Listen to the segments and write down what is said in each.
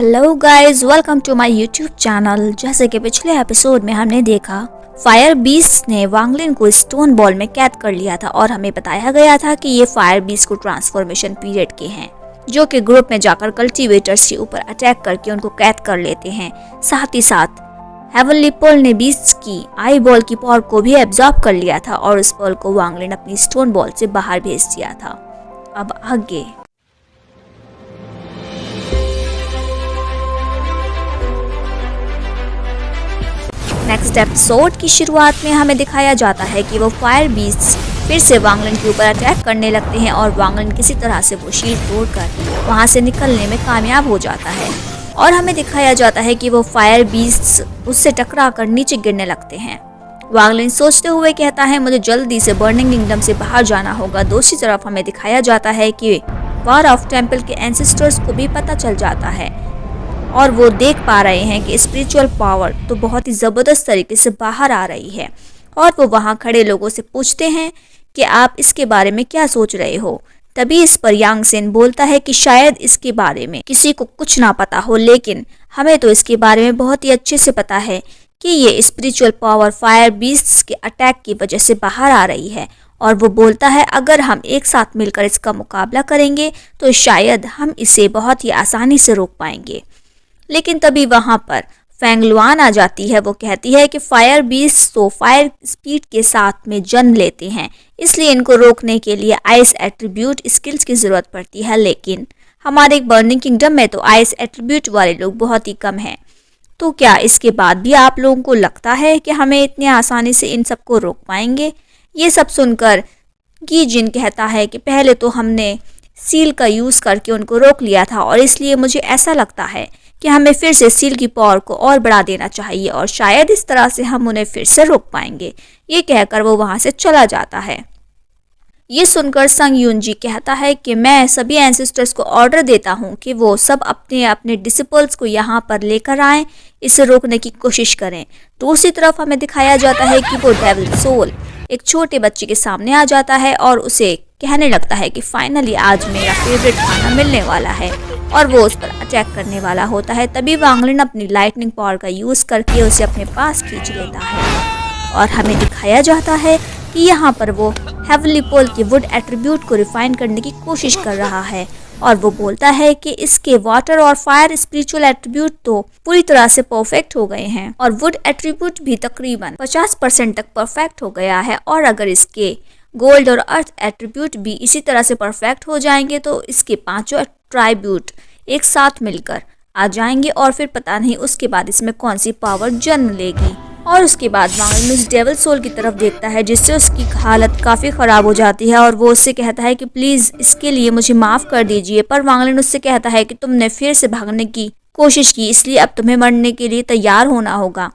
Hello guys, welcome to my YouTube channel. जैसे कि पिछले एपिसोड में हमने देखा, फायर बीस्ट ने वांगलिन को स्टोन बॉल में कैद कर लिया था और हमें बताया गया था कि ये फायर बीस्ट को ट्रांसफॉर्मेशन पीरियड के हैं, जो कि ग्रुप में जाकर कल्टीवेटर्स के ऊपर अटैक करके उनको कैद कर लेते हैं। साथ ही साथ हेवनली पर्ल ने बीस्ट की आई बॉल की पावर को भी एब्जॉर्ब कर लिया था और उस पर्ल को वांगलिन अपनी स्टोन बॉल से बाहर भेज दिया था। अब आगे नेक्स्ट एपिसोड की शुरुआत में हमें दिखाया जाता है कि वो फायर बीस्ट फिर से वांगलिन के ऊपर अटैक करने लगते हैं और वांगलिन किसी तरह से वो शील्ड तोड़कर वहां से निकलने में कामयाब हो जाता है और हमें दिखाया जाता है कि वो फायर बीस्ट उससे टकरा कर नीचे गिरने लगते हैं। वांगलिन सोचते हुए कहता है, मुझे जल्दी से बर्निंग किंगडम से बाहर जाना होगा। दूसरी तरफ हमें दिखाया जाता है कि वॉर ऑफ टेम्पल के एंसेस्टर्स को भी पता चल जाता है और वो देख पा रहे हैं कि स्पिरिचुअल पावर तो बहुत ही ज़बरदस्त तरीके से बाहर आ रही है और वो वहाँ खड़े लोगों से पूछते हैं कि आप इसके बारे में क्या सोच रहे हो। तभी इस पर यांग सेन बोलता है कि शायद इसके बारे में किसी को कुछ ना पता हो, लेकिन हमें तो इसके बारे में बहुत ही अच्छे से पता है कि ये स्पिरिचुअल पावर फायर बीस्ट्स के अटैक की वजह से बाहर आ रही है। और वो बोलता है, अगर हम एक साथ मिलकर इसका मुकाबला करेंगे तो शायद हम इसे बहुत ही आसानी से रोक पाएंगे। लेकिन तभी वहां पर फेंगलुआन आ जाती है। वो कहती है कि फायर बीस्ट तो फायर स्पीड के साथ में जन्म लेते हैं, इसलिए इनको रोकने के लिए आइस एट्रीब्यूट स्किल्स की ज़रूरत पड़ती है, लेकिन हमारे बर्निंग किंगडम में तो आइस एट्रीब्यूट वाले लोग बहुत ही कम हैं। तो क्या इसके बाद भी आप लोगों को लगता है कि हमें इतनी आसानी से इन सबको रोक पाएंगे? ये सब सुनकर गी जिन कहता है कि पहले तो हमने सील का यूज़ करके उनको रोक लिया था और इसलिए मुझे ऐसा लगता है कि हमें फिर से सील की पावर को और बढ़ा देना चाहिए और शायद इस तरह से हम उन्हें फिर से रोक पाएंगे। ये कहकर वो वहाँ से चला जाता है। ये सुनकर संग यून जी कहता है कि मैं सभी एंसेस्टर्स को ऑर्डर देता हूँ कि वो सब अपने अपने डिसिपल्स को यहाँ पर लेकर आएं, इसे रोकने की कोशिश करें। दूसरी तरफ हमें दिखाया जाता है कि वो डेविल सोल एक छोटे बच्चे के सामने आ जाता है और उसे कहने लगता है कि फाइनली आज मेरा फेवरेट खाना मिलने वाला है और वो उस पर अटैक करने वाला होता है। तभी वांगलिन अपनी लाइटनिंग पावर का यूज़ करके उसे अपने पास खींच लेता है और हमें दिखाया जाता है कि यहाँ पर वो हेवनली पर्ल के वुड एट्रीब्यूट को रिफाइन करने की कोशिश कर रहा है और वो बोलता है कि इसके वाटर और फायर स्पिरिचुअल एट्रीब्यूट तो पूरी तरह से परफेक्ट हो गए हैं और वुड एट्रीब्यूट भी तकरीबन 50% तक परफेक्ट हो गया है और अगर इसके गोल्ड और अर्थ एट्रीब्यूट भी इसी तरह से परफेक्ट हो जाएंगे तो इसके पांचों एट्रीब्यूट एक साथ मिलकर आ जाएंगे और फिर पता नहीं उसके बाद इसमें कौन सी पावर जन्म लेगी। और उसके बाद वांगलिन उस डेविल सोल की तरफ देखता है जिससे उसकी हालत काफ़ी ख़राब हो जाती है और वो उससे कहता है कि प्लीज़ इसके लिए मुझे माफ़ कर दीजिए। पर वांगलिन उससे कहता है कि तुमने फिर से भागने की कोशिश की, इसलिए अब तुम्हें मरने के लिए तैयार होना होगा।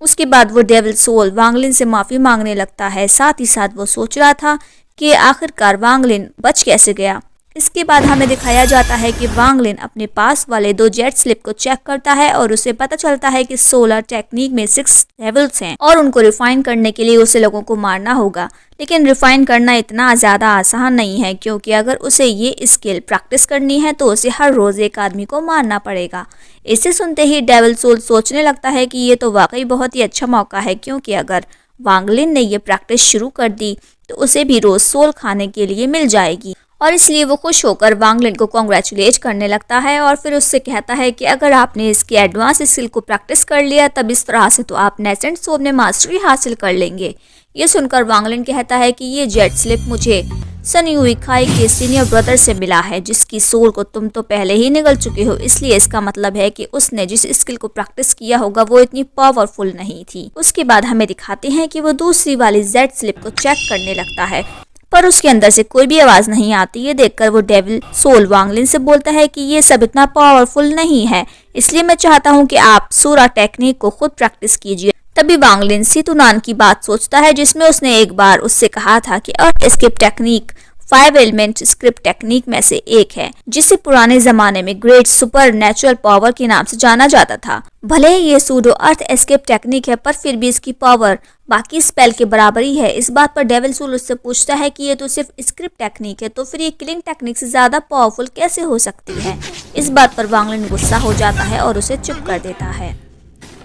उसके बाद वो डेविल सोल वांगलिन से माफ़ी मांगने लगता है। साथ ही साथ वो सोच रहा था कि आखिरकार वांगलिन बच कैसे गया। इसके बाद हमें दिखाया जाता है कि वांगलिन अपने पास वाले 2 जेट स्लिप को चेक करता है और उसे पता चलता है कि सोलर टेक्निक में 6 लेवल्स हैं और उनको रिफाइन करने के लिए उसे लोगों को मारना होगा। लेकिन रिफाइन करना इतना ज़्यादा आसान नहीं है, क्योंकि अगर उसे ये स्किल प्रैक्टिस करनी है तो उसे हर रोज़ एक आदमी को मारना पड़ेगा। इसे सुनते ही डेविल सोल सोचने लगता है कि ये तो वाकई बहुत ही अच्छा मौका है, क्योंकि अगर वांगलिन ने ये प्रैक्टिस शुरू कर दी तो उसे भी रोज़ सोल खाने के लिए मिल जाएगी और इसलिए वो खुश होकर वांगलिन को कॉन्ग्रेचुलेट करने लगता है और फिर उससे कहता है कि अगर आपने इसकी एडवांस स्किल को प्रैक्टिस कर लिया तब इस तरह से तो आप नेसेंट सोल में मास्टरी हासिल कर लेंगे। ये सुनकर वांगलिन कहता है कि ये जेट स्लिप मुझे सन यूइखाई के सीनियर ब्रदर से मिला है, जिसकी सोल को तुम तो पहले ही निगल चुके हो, इसलिए इसका मतलब है कि उसने जिस स्किल को प्रैक्टिस किया होगा वो इतनी पावरफुल नहीं थी। उसके बाद हमें दिखाते हैं कि वो दूसरी वाली जेट स्लिप को चेक करने लगता है पर उसके अंदर से कोई भी आवाज़ नहीं आती। ये देखकर वो डेविल सोल वांगलिन से बोलता है कि ये सब इतना पावरफुल नहीं है, इसलिए मैं चाहता हूँ कि आप सूरा टेक्निक को खुद प्रैक्टिस कीजिए। तभी वांगलिन सीतुनान की बात सोचता है जिसमें उसने एक बार उससे कहा था कि earth escape technique 5 element script technique में से एक है, जिसे पुराने जमाने में ग्रेट सुपर नेचुरल पावर के नाम से जाना जाता था। भले ही ये सूडो अर्थ एस्केप टेक्निक है, पर फिर भी इसकी पावर बाकी स्पेल के बराबर ही है। इस बात पर डेविल सोल उससे पूछता है कि ये तो सिर्फ स्क्रिप्ट टेक्निक है, तो फिर ये किलिंग टेक्निक से ज्यादा पावरफुल कैसे हो सकती है। इस बात पर वांग लिन गुस्सा हो जाता है और उसे चुप कर देता है।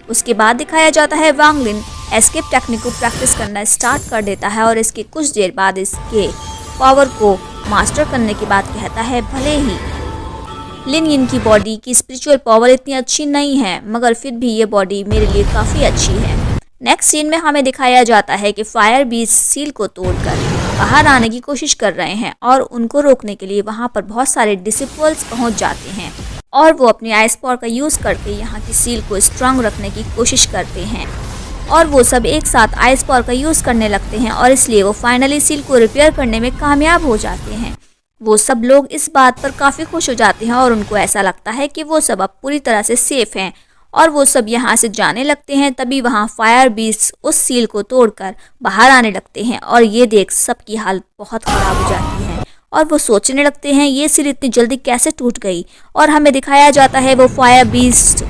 उसके बाद दिखाया जाता है वांग लिन एस्केप टेक्निक को प्रैक्टिस करना स्टार्ट कर देता है और इसके कुछ देर बाद इसके पावर को मास्टर करने के बाद कहता है, भले ही लिन यिन की बॉडी की स्पिरिचुअल पावर इतनी अच्छी नहीं है, मगर फिर भी ये बॉडी मेरे लिए काफ़ी अच्छी है। नेक्स्ट सीन में हमें दिखाया जाता है कि फायर बीस्ट सील को तोड़कर बाहर आने की कोशिश कर रहे हैं और उनको रोकने के लिए वहाँ पर बहुत सारे डिसिपल्स पहुँच जाते हैं और वो अपनी आइस पावर का यूज़ करके यहाँ की सील को स्ट्रांग रखने की कोशिश करते हैं और वो सब एक साथ आइस पावर का यूज़ करने लगते हैं और इसलिए वो फाइनली सील को रिपेयर करने में कामयाब हो जाते हैं। वो सब लोग इस बात पर काफ़ी खुश हो जाते हैं और उनको ऐसा लगता है कि वो सब अब पूरी तरह से सेफ हैं और वो सब यहाँ से जाने लगते हैं। तभी वहाँ फायर बीस्ट उस सील को तोड़कर बाहर आने लगते हैं और ये देख सबकी हालत बहुत ख़राब हो जाती है और वो सोचने लगते हैं ये सील इतनी जल्दी कैसे टूट गई। और हमें दिखाया जाता है वो फायर बीस्ट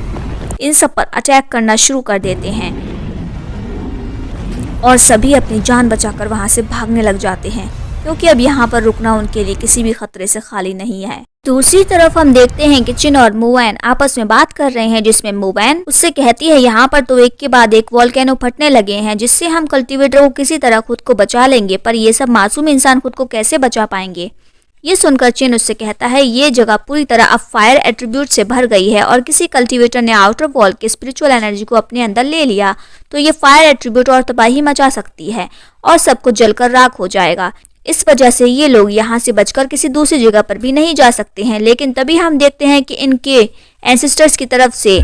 इन सब पर अटैक करना शुरू कर देते हैं और सभी अपनी जान बचाकर वहाँ से भागने लग जाते हैं, क्योंकि अब यहाँ पर रुकना उनके लिए किसी भी खतरे से खाली नहीं है। दूसरी तरफ हम देखते हैं कि चिन और मुवैन आपस में बात कर रहे हैं, जिसमें मुवैन उससे कहती है यहाँ पर तो एक के बाद एक वोल्केनो फटने लगे हैं, जिससे हम कल्टीवेटर को किसी तरह खुद को बचा लेंगे, पर ये सब मासूम इंसान खुद को कैसे बचा पाएंगे। ये सुनकर चिन उससे कहता है ये जगह पूरी तरह अब फायर एट्रीब्यूट से भर गई है और किसी कल्टीवेटर ने आउटर वॉल के स्पिरिचुअल एनर्जी को अपने अंदर ले लिया तो ये फायर एट्रीब्यूट और तबाही मचा सकती है और सब कुछ जलकर राख हो जाएगा। इस वजह से ये लोग यहाँ से बचकर किसी दूसरी जगह पर भी नहीं जा सकते हैं। लेकिन तभी हम देखते हैं कि इनके एंसेस्टर्स की तरफ से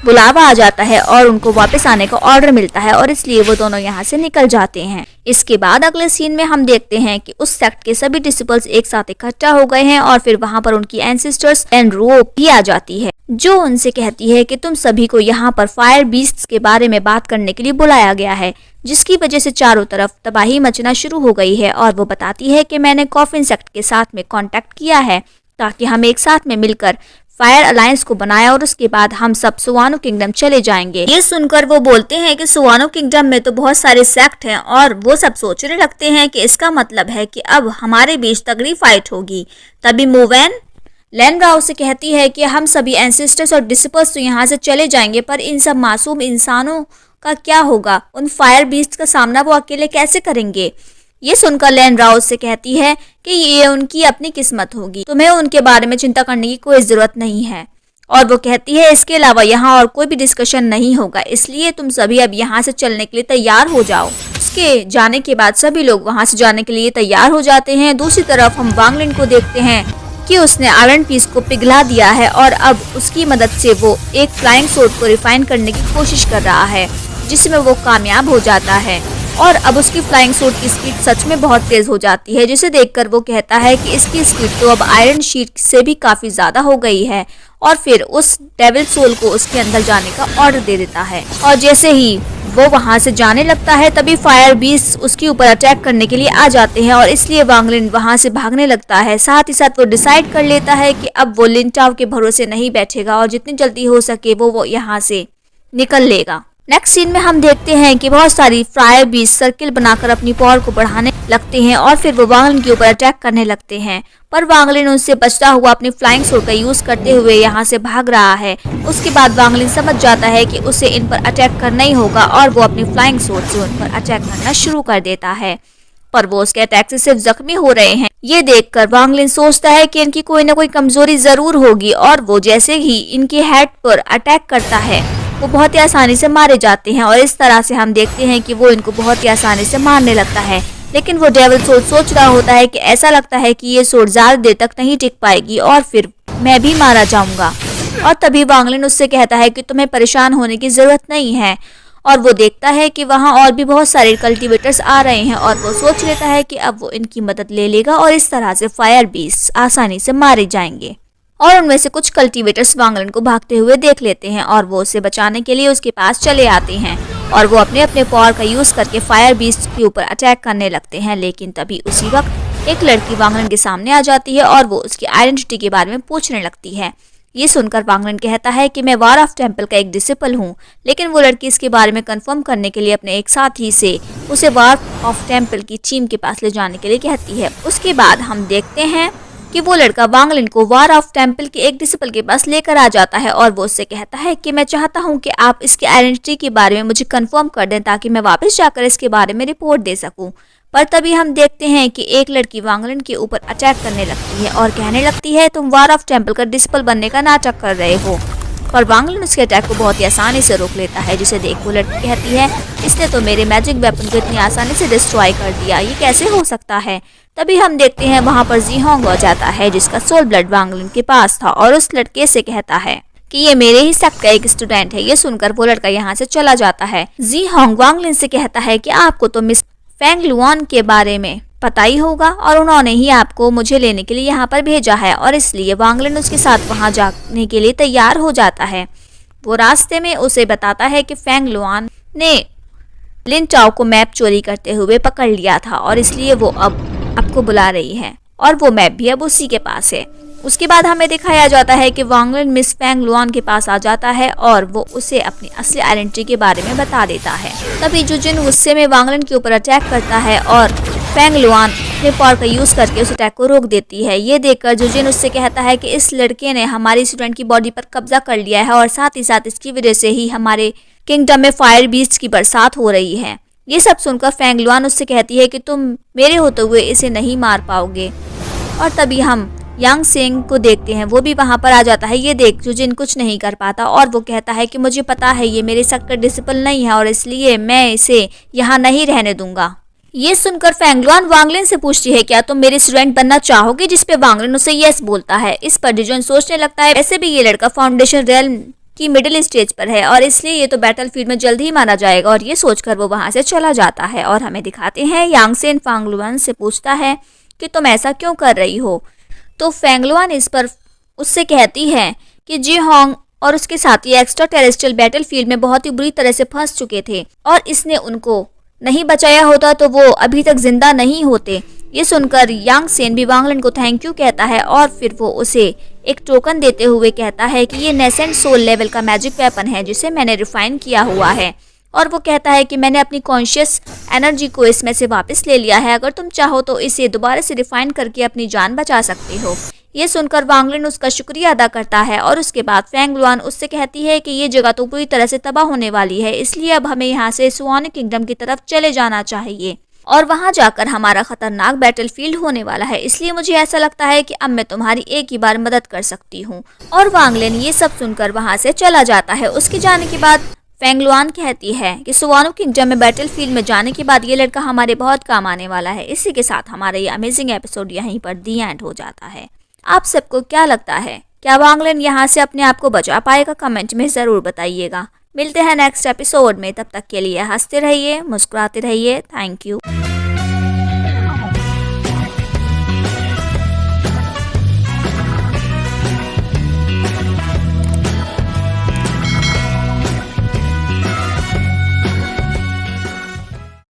बुलावा आ जाता है और उनको वापस आने का ऑर्डर मिलता है और इसलिए वो दोनों यहाँ से निकल जाते हैं। इसके बाद अगले सीन में हम देखते हैं कि उस सेक्ट के सभी डिसिपल्स एक साथ इकट्ठा हो गए हैं और फिर वहाँ पर उनकी एंसेस्टर्स एंड रोप भी आ जाती है, जो उनसे कहती है कि तुम सभी को यहाँ पर फायर बीस्ट्स के बारे में बात करने के लिए बुलाया गया है, जिसकी वजह से चारों तरफ तबाही मचना शुरू हो गई है। और वो बताती है कि मैंने कॉफिन सेक्ट के साथ में कांटेक्ट किया है ताकि हम एक साथ में मिलकर फायर अलायंस को बनाया और उसके बाद हम सब सुवानो किंगडम चले जाएंगे। ये सुनकर वो बोलते हैं कि सुवानो किंगडम में तो बहुत सारे सेक्ट हैं और वो सब सोचने लगते हैं कि इसका मतलब है कि अब हमारे बीच तगड़ी फाइट होगी। तभी मुवैन लैन राव से कहती है कि हम सभी एंसेस्टर्स और डिसिपल्स तो यहाँ से चले जाएंगे, पर इन सब मासूम इंसानों का क्या होगा, उन फायर बीस्ट का सामना वो अकेले कैसे करेंगे। ये सुनकर लैन राव से कहती है कि ये उनकी अपनी किस्मत होगी, तुम्हें उनके बारे में चिंता करने की कोई जरूरत नहीं है। और वो कहती है इसके अलावा यहाँ और कोई भी डिस्कशन नहीं होगा, इसलिए तुम सभी अब यहाँ से चलने के लिए तैयार हो जाओ। उसके जाने के बाद सभी लोग वहाँ से जाने के लिए तैयार हो जाते हैं। दूसरी तरफ हम वांग लिन को देखते हैं कि उसने आयरन पीस को पिघला दिया है और अब उसकी मदद से वो एक फ्लाइंग सोर्ड को रिफाइन करने की कोशिश कर रहा है, जिसमें वो कामयाब हो जाता है और अब उसकी फ्लाइंग सोर्ड की स्पीड सच में बहुत तेज हो जाती है, जिसे देखकर वो कहता है कि इसकी स्पीड तो अब आयरन शीट से भी काफी ज्यादा हो गई है और फिर उस डेविल सोल को उसके अंदर जाने का ऑर्डर दे देता है। और जैसे ही वो वहां से जाने लगता है तभी फायर बीस्ट उसके ऊपर अटैक करने के लिए आ जाते हैं और इसलिए वांग लिन वहां से भागने लगता है। साथ ही साथ वो डिसाइड कर लेता है कि अब वो लिन टाओ के भरोसे नहीं बैठेगा और जितनी जल्दी हो सके वो यहाँ से निकल लेगा। नेक्स्ट सीन में हम देखते हैं कि बहुत सारी फायर बीस्ट सर्किल बनाकर अपनी पावर को बढ़ाने लगते हैं और फिर वो वांग लिन के ऊपर अटैक करने लगते हैं, पर वांग लिन उनसे बचता हुआ अपनी फ्लाइंग सोर्ड का यूज करते हुए यहाँ से भाग रहा है। उसके बाद वांग लिन समझ जाता है कि उसे इन पर अटैक करना ही होगा और वो अपनी फ्लाइंग सोर्ड से उन पर अटैक करना शुरू कर देता है, पर वो उसके अटैक से सिर्फ जख्मी हो रहे हैं। ये देखकर वांग लिन सोचता है कि इनकी कोई ना कोई कमजोरी जरूर होगी और वो जैसे ही इनके हेड पर अटैक करता है वो बहुत ही आसानी से मारे जाते हैं और इस तरह से हम देखते हैं कि वो इनको बहुत ही आसानी से मारने लगता है। लेकिन वो डेविल सोर्ड सोच रहा होता है कि ऐसा लगता है कि ये सोर्ड ज्यादा देर तक नहीं टिक पाएगी और फिर मैं भी मारा जाऊंगा। और तभी वांग लिन उससे कहता है कि तुम्हें परेशान होने की जरूरत नहीं है और वो देखता है कि वहाँ और भी बहुत सारे कल्टीवेटर्स आ रहे हैं और वो सोच लेता है कि अब वो इनकी मदद ले लेगा और इस तरह से फायर बीस्ट आसानी से मारे जाएंगे। और उनमें से कुछ कल्टीवेटर्स वांग लिन को भागते हुए देख लेते हैं और वो उसे बचाने के लिए उसके पास चले आते हैं और वो अपने अपने पावर का यूज करके फायर बीस्ट के ऊपर अटैक करने लगते हैं। लेकिन तभी उसी वक्त एक लड़की वांगलन के सामने आ जाती है और वो उसकी आइडेंटिटी के बारे में पूछने लगती है। ये सुनकर वांगलन कहता है कि मैं वार ऑफ टेम्पल का एक डिसिपल हूँ, लेकिन वो लड़की इसके बारे में कंफर्म करने के लिए अपने एक साथी से उसे वार ऑफ टेम्पल की टीम के पास ले जाने के लिए कहती है। उसके बाद हम देखते हैं कि वो लड़का वांगलन को वार ऑफ टेम्पल के एक डिसिपल के पास लेकर आ जाता है और वो उससे कहता है कि मैं चाहता हूँ कि आप इसकी आइडेंटिटी के बारे में मुझे कंफर्म कर दें ताकि मैं वापस जाकर इसके बारे में रिपोर्ट दे सकूं। पर तभी हम देखते हैं कि एक लड़की वांगलन के ऊपर अटैक करने लगती है और कहने लगती है तुम वार ऑफ टेम्पल का डिसिपल बनने का नाटक कर रहे हो। पर वांगलन उसके अटैक को बहुत ही आसानी से रोक लेता है, जिसे देख वो लड़की कहती है इसने तो मेरे मैजिक वेपन को इतनी आसानी से डिस्ट्रॉय कर दिया, ये कैसे हो सकता है। तभी हम देखते हैं वहाँ पर जी होंग आ जाता है जिसका सोल ब्लड वांगलन के पास था और उस लड़के से कहता है कि ये मेरे ही सेक्ट का एक स्टूडेंट है। ये सुनकर वो लड़का यहाँ से चला जाता है। जी होंग वांगलन से कहता है कि आपको तो मिस फेंग लुआन के बारे में पता ही होगा और उन्होंने ही आपको मुझे लेने के लिए यहाँ पर भेजा है, और इसलिए वांगलन उसके साथ वहाँ जाने के लिए तैयार हो जाता है। वो रास्ते में उसे बताता है कि फेंग लुआन ने लिन चाओ को मैप चोरी करते हुए पकड़ लिया था और इसलिए वो अब आपको बुला रही है और वो मैप भी अब उसी के पास है। उसके बाद हमें दिखाया जाता है कि वांगलन मिस फेंग लुआन के पास आ जाता है और वो उसे अपनी असली आइडेंटिटी के बारे में बता देता है। तभी जुजिन गुस्से में वांगलन के ऊपर अटैक करता है और फेंग लुआन अपने पावर का यूज करके उस अटैक को रोक देती है। ये देखकर जुजिन उससे कहता है कि इस लड़के ने हमारी स्टूडेंट की बॉडी पर कब्जा कर लिया है और साथ ही साथ इसकी वजह से ही हमारे किंगडम में फायर बीस्ट की बरसात हो रही है। ये सब सुनकर फेंग लुआन उससे कहती है कि तुम मेरे होते हुए इसे नहीं मार पाओगे। और तभी हम यांग सेंग को देखते हैं, वो भी वहां पर आ जाता है। ये देख जुजिन कुछ नहीं कर पाता और वो कहता है कि मुझे पता है ये मेरे सेक्ट का डिसिपल नहीं है और इसलिए मैं इसे यहाँ नहीं रहने दूंगा। ये सुनकर फेंग लुआन वांगलिन से पूछती है क्या तुम मेरी स्टूडेंट बनना चाहोगे, जिस पे वांगलिन उसे यस बोलता है। इस पर जुजिन सोचने लगता है वैसे भी ये लड़का फाउंडेशन रियल्म की मिडिल स्टेज पर है और इसलिए ये तो बैटलफील्ड में जल्द ही मारा जाएगा, और ये सोचकर वो वहां से चला जाता है। और हमें दिखाते हैं यांग सेन फेंग लुआन से पूछता है कि तुम ऐसा क्यों कर रही हो। तो फेंग लुआन इस पर उससे कहती है कि जी होंग और उसके साथी एक्स्ट्रा टेरेस्ट्रियल बैटलफील्ड में बहुत ही बुरी तरह से फंस चुके थे और इसने उनको नहीं बचाया होता तो वो अभी तक जिंदा नहीं होते। ये सुनकर यांग सेन भी वांगलिन को थैंक यू कहता है और फिर वो उसे एक टोकन देते हुए कहता है कि ये नेसेंट सोल लेवल का मैजिक वेपन है जिसे मैंने रिफाइन किया हुआ है, और वो कहता है कि मैंने अपनी कॉन्शियस एनर्जी को इसमें से वापस ले लिया है, अगर तुम चाहो तो इसे दोबारा से रिफाइन करके अपनी जान बचा सकते हो। ये सुनकर वांगलिन उसका शुक्रिया अदा करता है और उसके बाद फेंग लुआन उससे कहती है कि ये जगह तो पूरी तरह से तबाह होने वाली है, इसलिए अब हमें यहाँ से सुआन किंगडम की तरफ चले जाना चाहिए और वहां जाकर हमारा खतरनाक बैटलफील्ड होने वाला है, इसलिए मुझे ऐसा लगता है कि अब मैं तुम्हारी एक ही बार मदद कर सकती हूँ। और वांगलिन ये सब सुनकर वहां से चला जाता है। उसके जाने के बाद फेंग लुआन कहती है कि सुवानो किंगडम में बैटलफील्ड में जाने के बाद ये लड़का हमारे बहुत काम आने वाला है। इसी के साथ हमारा ये अमेजिंग एपिसोड यहीं पर दी एंड हो जाता है। आप सबको क्या लगता है, क्या वांगलिन यहाँ से अपने आप को बचा पाएगा? कमेंट में ज़रूर बताइएगा। मिलते हैं नेक्स्ट एपिसोड में, तब तक के लिए हंसते रहिए, मुस्कुराते रहिए। Thank you.